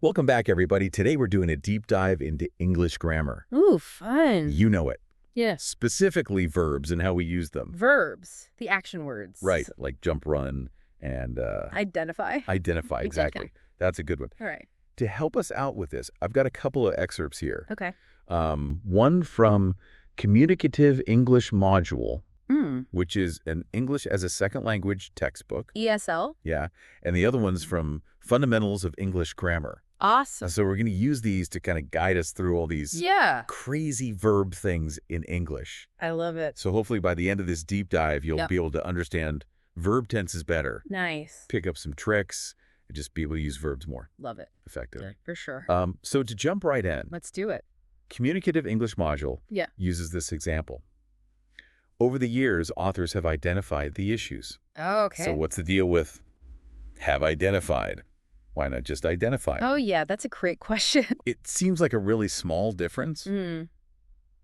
Welcome back, everybody. Today we're doing a deep dive into English grammar. Ooh, fun. You know it. Yes. Specifically verbs and how we use them. Verbs, the action words. Right, like jump, run, and Identify. identify, exactly. That's a good one. All right. To help us out with this, I've got a couple of excerpts here. Okay. One from Communicative English Module, Mm. which is an English as a Second Language textbook. ESL. Yeah, and the other one's from Fundamentals of English Grammar. Awesome. So we're going to use these to kind of guide us through all these crazy verb things in English. I love it. So hopefully by the end of this deep dive, you'll be able to understand verb tenses better. Nice. Pick up some tricks and just be able to use verbs more Love it. effectively. For sure. So to jump right in, Let's do it. Communicative English Module uses this example. Over the years, authors have identified the issues. Oh, okay. So what's the deal with have identified? Why not just identify? Oh, yeah. That's a great question. It seems like a really small difference,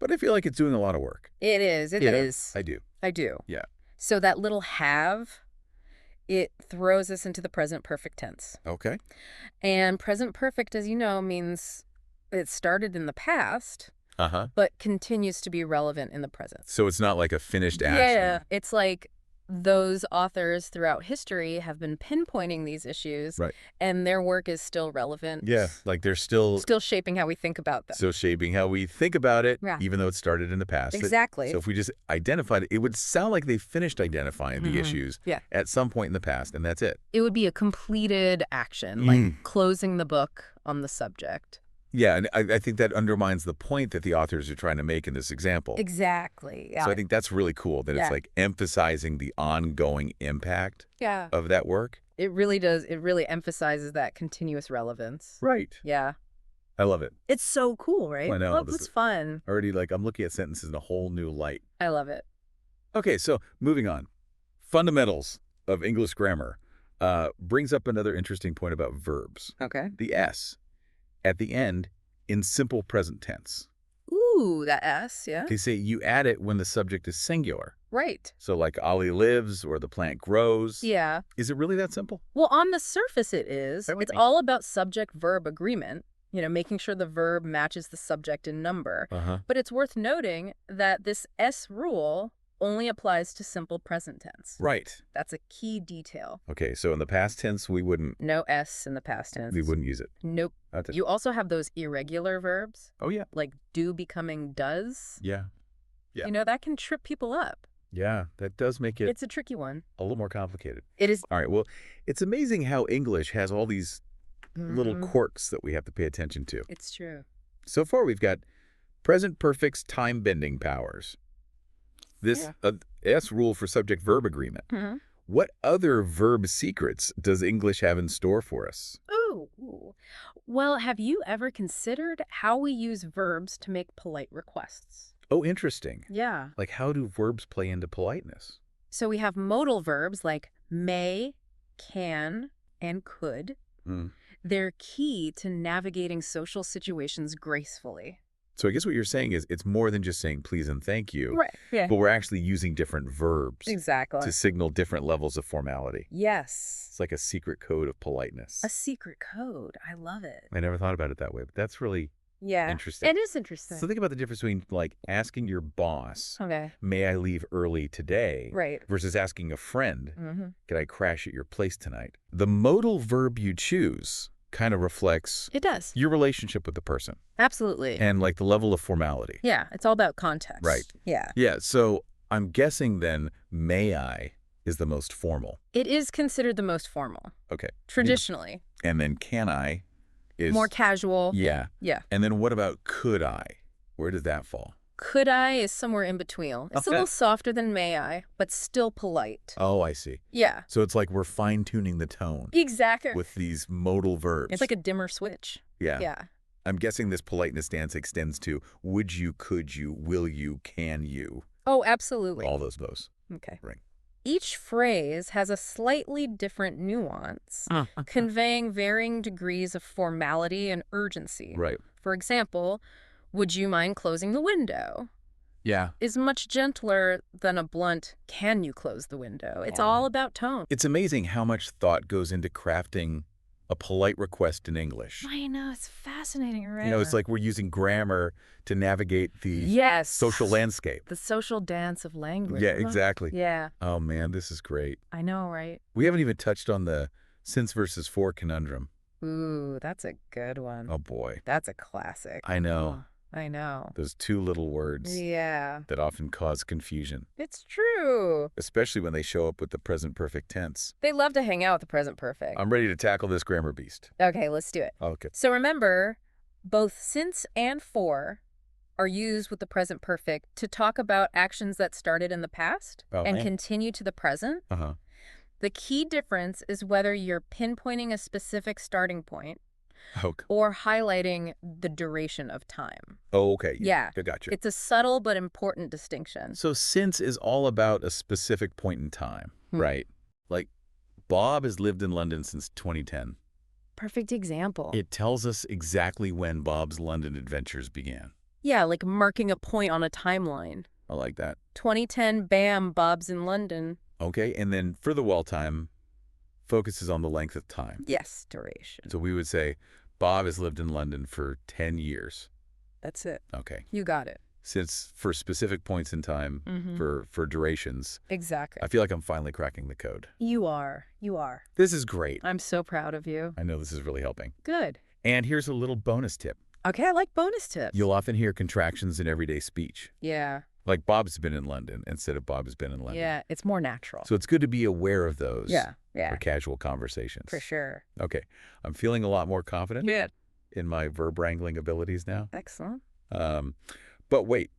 but I feel like it's doing a lot of work. It is. It is. I do. I do. Yeah. So that little have, it throws us into the present perfect tense. Okay. And present perfect, as you know, means it started in the past, but continues to be relevant in the present. So it's not like a finished action. Yeah. It's like those authors throughout history have been pinpointing these issues, and their work is still relevant. Yeah, like they're still shaping how we think about them. So shaping how we think about it, even though it started in the past. Exactly. So if we just identified it, it would sound like they finished identifying the issues at some point in the past, and that's it. It would be a completed action, like closing the book on the subject. Yeah, and I think that undermines the point that the authors are trying to make in this example. Exactly. Yeah. So I think that's really cool that it's like emphasizing the ongoing impact of that work. It really does. It really emphasizes that continuous relevance. Right. Yeah. I love it. It's so cool, right? I know. It's fun. Already, I'm looking at sentences in a whole new light. I love it. Okay, so moving on. Fundamentals of English grammar brings up another interesting point about verbs. Okay. The S at the end in simple present tense. Ooh, that S, yeah. They say you add it when the subject is singular. Right. So like Ali lives or the plant grows. Yeah. Is it really that simple? Well, on the surface it is. It's all about subject-verb agreement, making sure the verb matches the subject in number. But it's worth noting that this S rule only applies to simple present tense. Right. That's a key detail. Okay, so in the past tense, we wouldn't... No S in the past tense. We wouldn't use it. Nope. You also have those irregular verbs. Oh, yeah. Like do becoming does. Yeah. That can trip people up. Yeah, that does make it... It's a tricky one. A little more complicated. It is. All right, well, it's amazing how English has all these little quirks that we have to pay attention to. It's true. So far, we've got present perfect's time-bending powers. This S rule for subject-verb agreement. What other verb secrets does English have in store for us? Ooh. Well, have you ever considered how we use verbs to make polite requests? Oh, interesting. Yeah. Like, how do verbs play into politeness? So we have modal verbs like may, can, and could. They're key to navigating social situations gracefully. So I guess what you're saying is it's more than just saying please and thank you. Right, yeah. But we're actually using different verbs. Exactly. To signal different levels of formality. Yes. It's like a secret code of politeness. A secret code. I love it. I never thought about it that way, but that's really interesting. It is interesting. So think about the difference between like asking your boss, may I leave early today? Right. Versus asking a friend, can I crash at your place tonight? The modal verb you choose kind of reflects your relationship with the person. Absolutely. And like the level of formality. Yeah, it's all about context. Right. Yeah. Yeah, so I'm guessing then may I is the most formal. It is considered the most formal. Okay. Traditionally. And then can I is more casual. Yeah. Yeah. And then what about could I? Where does that fall? Could I is somewhere in between. It's a little softer than may I, but still polite. Oh, I see. Yeah. So it's like we're fine-tuning the tone. Exactly. With these modal verbs. It's like a dimmer switch. Yeah. Yeah. I'm guessing this politeness dance extends to would you, could you, will you, can you. Oh, absolutely. All those. Okay. Right. Each phrase has a slightly different nuance, conveying varying degrees of formality and urgency. Right. For example, would you mind closing the window? Yeah. Is much gentler than a blunt, can you close the window? It's all about tone. It's amazing how much thought goes into crafting a polite request in English. I know, it's fascinating, right? You know, it's like we're using grammar to navigate the social landscape. The social dance of language. Yeah, exactly. Yeah. Oh, man, this is great. I know, right? We haven't even touched on the since versus for conundrum. Ooh, that's a good one. Oh, boy. That's a classic. I know. Oh, I know. Those two little words. Yeah. That often cause confusion. It's true. Especially when they show up with the present perfect tense. They love to hang out with the present perfect. I'm ready to tackle this grammar beast. Okay, let's do it. Okay. So remember, both since and for are used with the present perfect to talk about actions that started in the past and continue to the present. The key difference is whether you're pinpointing a specific starting point or highlighting the duration of time. Oh, okay. Yeah. I got you. It's a subtle but important distinction. So since is all about a specific point in time, right? Like, Bob has lived in London since 2010. Perfect example. It tells us exactly when Bob's London adventures began. Yeah, like marking a point on a timeline. I like that. 2010, bam, Bob's in London. Okay, and then for the well time, focuses on the length of time. Yes, duration. So we would say, Bob has lived in London for 10 years. That's it. Okay. You got it. Since for specific points in time, for durations. Exactly. I feel like I'm finally cracking the code. You are. You are. This is great. I'm so proud of you. I know this is really helping. Good. And here's a little bonus tip. Okay, I like bonus tips. You'll often hear contractions in everyday speech. Yeah. Like Bob's been in London instead of Bob's been in London. Yeah, it's more natural. So it's good to be aware of those. Yeah. For casual conversations. For sure. Okay. I'm feeling a lot more confident. Good. In my verb wrangling abilities now. Excellent. But wait.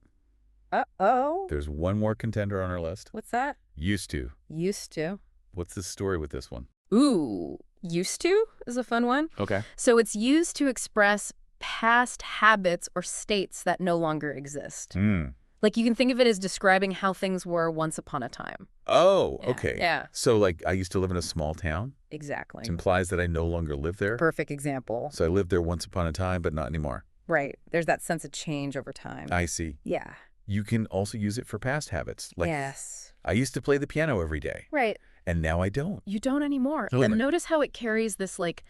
Uh-oh. There's one more contender on our list. What's that? Used to. Used to. What's the story with this one? Ooh, used to is a fun one. Okay. So it's used to express past habits or states that no longer exist. Like, you can think of it as describing how things were once upon a time. Oh, okay. Yeah. So, like, I used to live in a small town? Exactly. It implies that I no longer live there? Perfect example. So I lived there once upon a time, but not anymore. Right. There's that sense of change over time. I see. Yeah. You can also use it for past habits. Like, yes. I used to play the piano every day. Right. And now I don't. You don't anymore. So and notice how it carries this, like,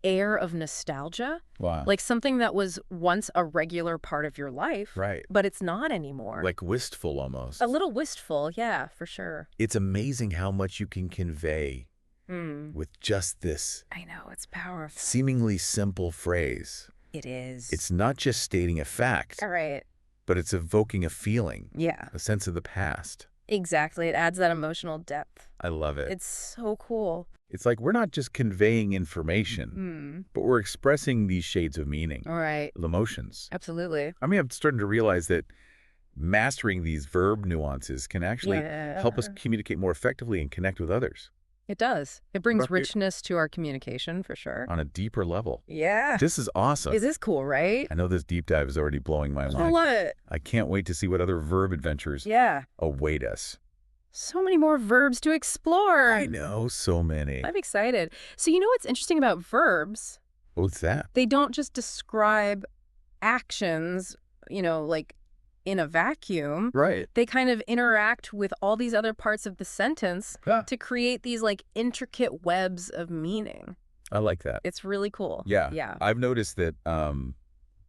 air of nostalgia. Wow. Like something that was once a regular part of your life. Right. But it's not anymore. Like wistful almost. A little wistful, yeah, for sure. It's amazing how much you can convey with just this. I know, it's powerful. Seemingly simple phrase. It is. It's not just stating a fact. All right. But it's evoking a feeling. Yeah. A sense of the past. Exactly. It adds that emotional depth. I love it. It's so cool. It's like we're not just conveying information, but we're expressing these shades of meaning. All right. Emotions. Absolutely. I mean, I'm starting to realize that mastering these verb nuances can actually help us communicate more effectively and connect with others. It does. It brings richness to our communication, for sure. On a deeper level. Yeah. This is awesome. Is this cool, right? I know this deep dive is already blowing my mind. I love it. I can't wait to see what other verb adventures await us. So many more verbs to explore. I know, so many. I'm excited. So you know what's interesting about verbs? What's that? They don't just describe actions, you know, like in a vacuum. Right. They kind of interact with all these other parts of the sentence to create these like intricate webs of meaning. I like that. It's really cool. Yeah. Yeah. I've noticed that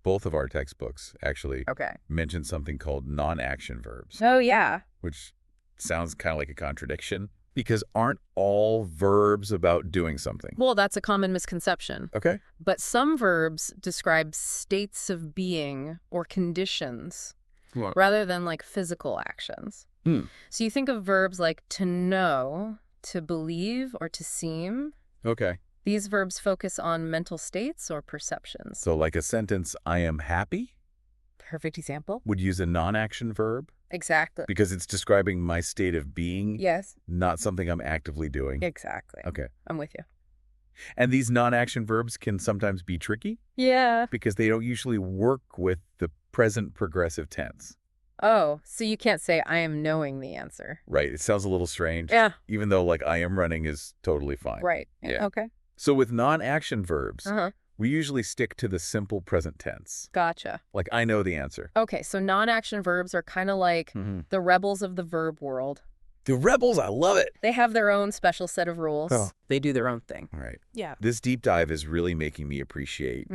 both of our textbooks actually mention something called non-action verbs. Oh, yeah. Which sounds kind of like a contradiction because aren't all verbs about doing something? Well, that's a common misconception. Okay. But some verbs describe states of being or conditions rather than like physical actions. So you think of verbs like to know, to believe, or to seem. Okay. These verbs focus on mental states or perceptions. So like a sentence, I am happy? Perfect example. Would use a non-action verb? Exactly. Because it's describing my state of being. Yes. Not something I'm actively doing. Exactly. Okay. I'm with you. And these non-action verbs can sometimes be tricky. Yeah. Because they don't usually work with the present progressive tense. Oh, so you can't say I am knowing the answer. Right. It sounds a little strange. Yeah. Even though like I am running is totally fine. Right. Yeah. Okay. So with non-action verbs, we usually stick to the simple present tense. Gotcha. Like I know the answer. Okay, so non-action verbs are kind of like the rebels of the verb world. The rebels, I love it. They have their own special set of rules. Oh. They do their own thing. All right. Yeah. This deep dive is really making me appreciate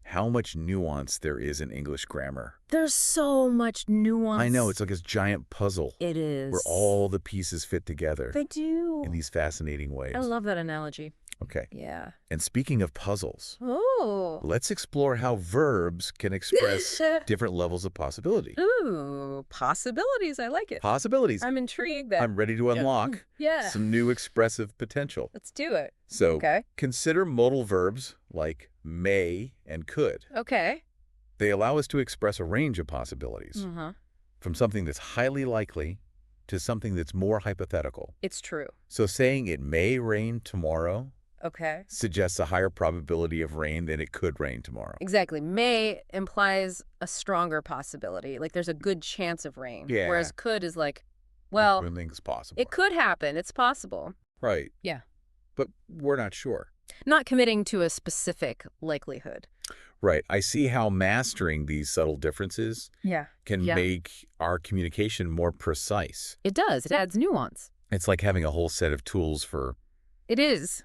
how much nuance there is in English grammar. There's so much nuance. I know. It's like this giant puzzle. It is. Where all the pieces fit together. They do. In these fascinating ways. I love that analogy. Okay. Yeah. And speaking of puzzles, let's explore how verbs can express different levels of possibility. Ooh, possibilities. I like it. Possibilities. I'm intrigued. I'm ready to unlock some new expressive potential. Let's do it. So consider modal verbs like may and could. Okay. They allow us to express a range of possibilities, from something that's highly likely to something that's more hypothetical. It's true. So saying it may rain tomorrow suggests a higher probability of rain than it could rain tomorrow. Exactly. May implies a stronger possibility. Like there's a good chance of rain. Yeah. Whereas could is like, well, anything's possible. It could happen. It's possible. Right. Yeah. But we're not sure. Not committing to a specific likelihood. Right. I see how mastering these subtle differences can make our communication more precise. It does. It adds nuance. It's like having a whole set of tools for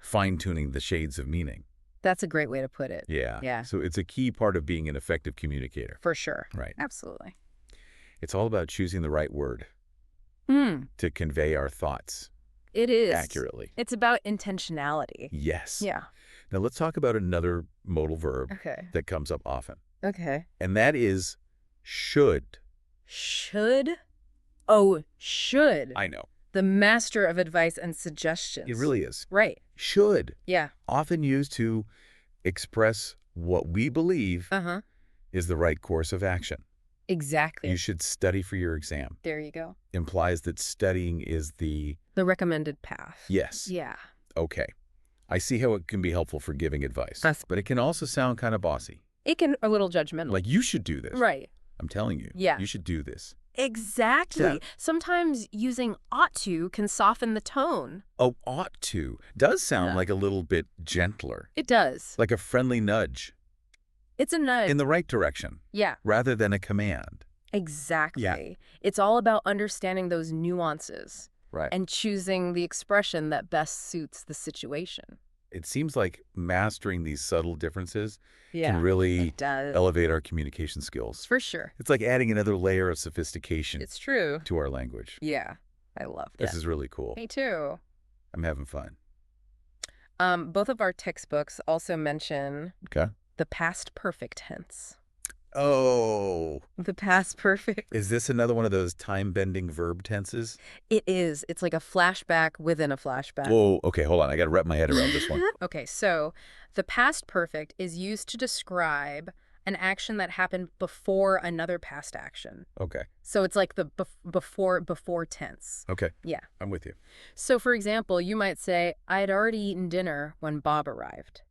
fine-tuning the shades of meaning. That's a great way to put it. Yeah. So it's a key part of being an effective communicator. For sure. Right. Absolutely. It's all about choosing the right word to convey our thoughts. It is. Accurately. It's about intentionality. Yes. Yeah. Now let's talk about another modal verb that comes up often. Okay. And that is should. Should? Oh, should. I know. The master of advice and suggestions. It really is. Right. Should. Yeah. Often used to express what we believe is the right course of action. Exactly. You should study for your exam. There you go. Implies that studying is the recommended path. Yes. Yeah. Okay. I see how it can be helpful for giving advice. But it can also sound kind of bossy. It can a little judgmental. Like, you should do this. Right. I'm telling you. Yeah. You should do this. Exactly. Yeah. Sometimes using ought to can soften the tone. Oh, ought to does sound like a little bit gentler. It does. Like a friendly nudge. It's a nudge. In the right direction. Yeah. Rather than a command. Exactly. Yeah. It's all about understanding those nuances. Right. And choosing the expression that best suits the situation. It seems like mastering these subtle differences can really elevate our communication skills. For sure. It's like adding another layer of sophistication. It's true. To our language. Yeah. I love that. This is really cool. Me too. I'm having fun. Both of our textbooks also mention the past perfect tense. Oh. The past perfect. Is this another one of those time-bending verb tenses? It is. It's like a flashback within a flashback. Whoa, okay, hold on. I got to wrap my head around this one. Okay, so the past perfect is used to describe an action that happened before another past action. Okay. So it's like the before tense. Okay. Yeah. I'm with you. So, for example, you might say, I had already eaten dinner when Bob arrived.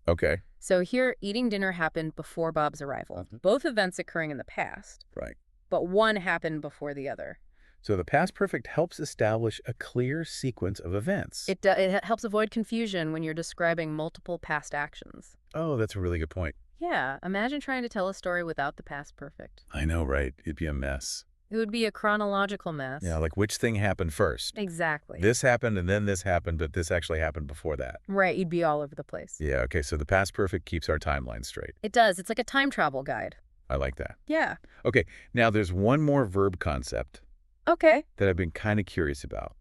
Okay. So here, eating dinner happened before Bob's arrival. Both events occurring in the past. Right. But one happened before the other. So the past perfect helps establish a clear sequence of events. It helps avoid confusion when you're describing multiple past actions. Oh, that's a really good point. Yeah. Imagine trying to tell a story without the past perfect. I know, right? It'd be a mess. It would be a chronological mess. Yeah, like which thing happened first? Exactly. This happened and then this happened, but this actually happened before that. Right, you'd be all over the place. Yeah, okay, so the past perfect keeps our timeline straight. It does. It's like a time travel guide. I like that. Yeah. Okay, now there's one more verb concept. Okay. That I've been kind of curious about.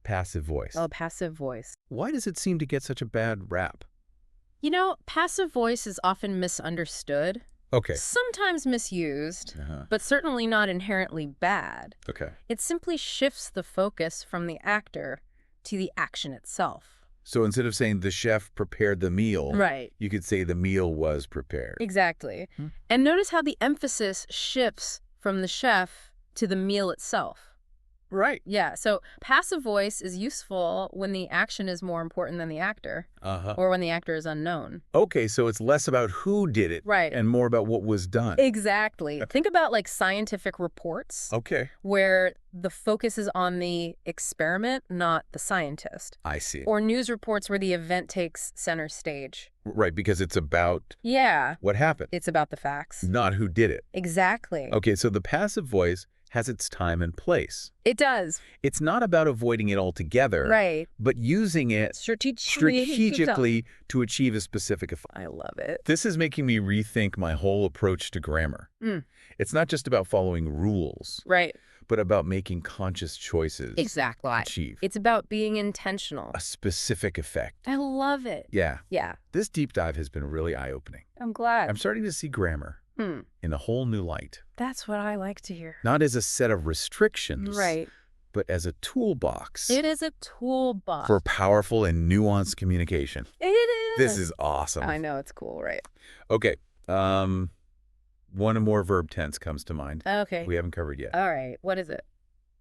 Passive voice. Oh, passive voice. Why does it seem to get such a bad rap? You know, passive voice is often misunderstood. Okay. Sometimes misused, but certainly not inherently bad. Okay. It simply shifts the focus from the actor to the action itself. So instead of saying the chef prepared the meal, right, you could say the meal was prepared. Exactly. And notice how the emphasis shifts from the chef to the meal itself. Right. Yeah, so passive voice is useful when the action is more important than the actor, or when the actor is unknown. Okay, so it's less about who did it, right, and more about what was done. Exactly. Think about like scientific reports, where the focus is on the experiment, not the scientist. I see. Or news reports where the event takes center stage. Right, because it's about what happened. It's about the facts. Not who did it. Exactly. Okay, so the passive voice has its time and place. It does. It's not about avoiding it altogether, Right. but using it strategically to achieve a specific effect. I love it. This is making me rethink my whole approach to grammar. It's not just about following rules, Right. but about making conscious choices. Exactly. To achieve It's about being intentional. a specific effect. I love it. Yeah. Yeah. This deep dive has been really eye-opening. I'm glad. I'm starting to see grammar in a whole new light. That's what I like to hear. Not as a set of restrictions, Right. but as a toolbox It is a toolbox. for powerful and nuanced communication. It is. This is awesome. I know, it's cool, right? Okay. One more verb tense comes to mind. Okay. We haven't covered yet. All right. What is it?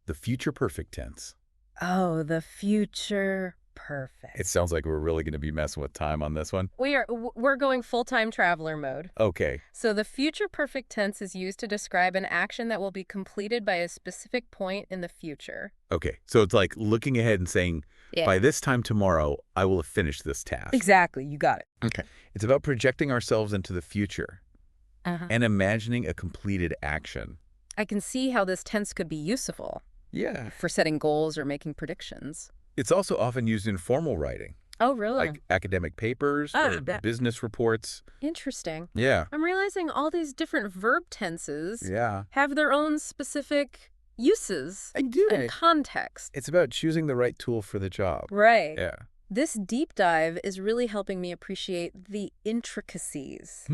The future perfect tense. Oh, the future perfect. It sounds like we're really going to be messing with time on this one. We're going full-time traveler mode. Okay. So the future perfect tense is used to describe an action that will be completed by a specific point in the future. Okay. So it's like looking ahead and saying, by this time tomorrow, I will have finished this task. Exactly. You got it. Okay. It's about projecting ourselves into the future and imagining a completed action. I can see how this tense could be useful. Yeah. For setting goals or making predictions. It's also often used in formal writing. Oh, really? Like academic papers or business reports. Interesting. Yeah. I'm realizing all these different verb tenses Yeah. have their own specific uses I do. and context. It's about choosing the right tool for the job. Right. Yeah. This deep dive is really helping me appreciate the intricacies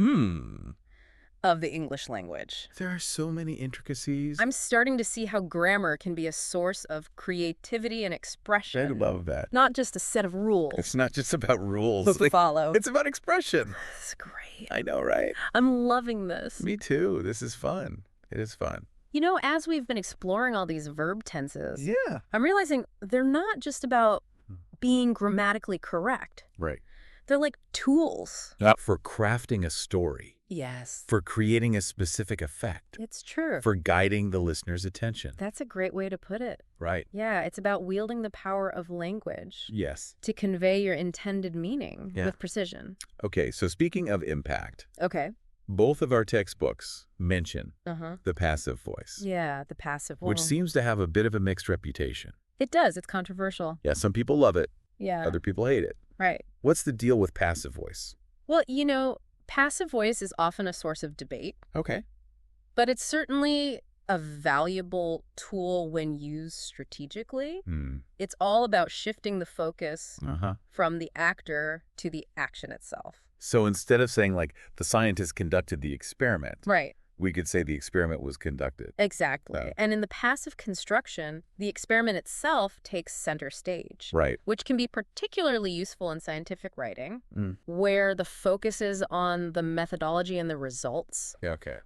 of the English language. There are so many intricacies. I'm starting to see how grammar can be a source of creativity and expression. I love that. Not just a set of rules. It's not just about rules. To follow. It's about expression. This is great. I know, right? I'm loving this. Me too. This is fun. It is fun. You know, as we've been exploring all these verb tenses, Yeah. I'm realizing they're not just about being grammatically correct. Right. They're like tools. For crafting a story. Yes. For creating a specific effect. It's true. For guiding the listener's attention. That's a great way to put it. Right. Yeah, it's about wielding the power of language. Yes. To convey your intended meaning with precision. Okay, so speaking of impact. Okay. Both of our textbooks mention the passive voice. Yeah, the passive voice. Which seems to have a bit of a mixed reputation. It does. It's controversial. Yeah, some people love it. Yeah. Other people hate it. Right. What's the deal with passive voice? Well, you know, passive voice is often a source of debate. Okay. But it's certainly a valuable tool when used strategically. It's all about shifting the focus from the actor to the action itself. So instead of saying, like, the scientist conducted the experiment, right, we could say the experiment was conducted. Exactly. And in the passive construction, the experiment itself takes center stage. Right. Which can be particularly useful in scientific writing, where the focus is on the methodology and the results,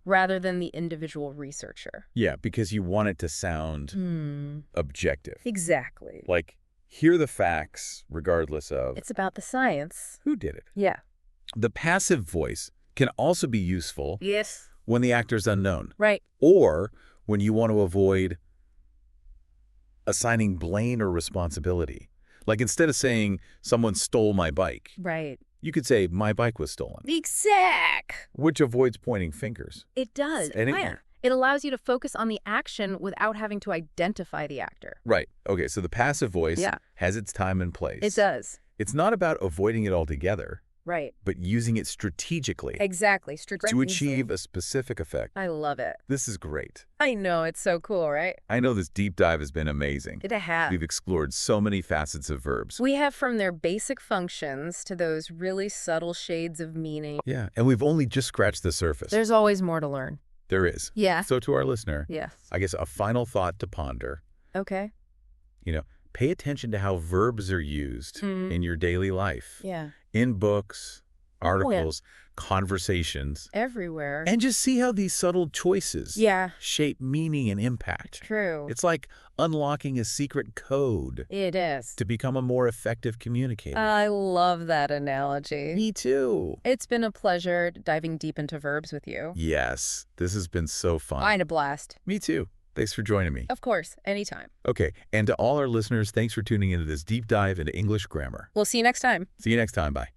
rather than the individual researcher. Yeah, because you want it to sound objective. Exactly. Like, hear the facts regardless of... It's about the science. Who did it? Yeah. The passive voice can also be useful when the actor's unknown. Right. Or when you want to avoid assigning blame or responsibility. Like instead of saying someone stole my bike, right, you could say my bike was stolen. Exact. Which avoids pointing fingers. It does. Anywhere. It allows you to focus on the action without having to identify the actor. Right. Okay, so the passive voice has its time and place. It does. It's not about avoiding it altogether. Right. But using it strategically. Exactly. To achieve a specific effect. I love it. This is great. I know. It's so cool, right? I know this deep dive has been amazing. It has. We've explored so many facets of verbs. We have from their basic functions to those really subtle shades of meaning. Yeah, and we've only just scratched the surface. There's always more to learn. There is. Yeah. So to our listener, yes, I guess a final thought to ponder. Okay. You know, pay attention to how verbs are used in your daily life. Yeah. In books, articles, conversations. Everywhere. And just see how these subtle choices shape meaning and impact. True. It's like unlocking a secret code. It is. To become a more effective communicator. I love that analogy. Me too. It's been a pleasure diving deep into verbs with you. Yes, this has been so fun. I had a blast. Me too. Thanks for joining me. Of course, anytime. Okay, and to all our listeners, thanks for tuning into this deep dive into English grammar. We'll see you next time. See you next time. Bye.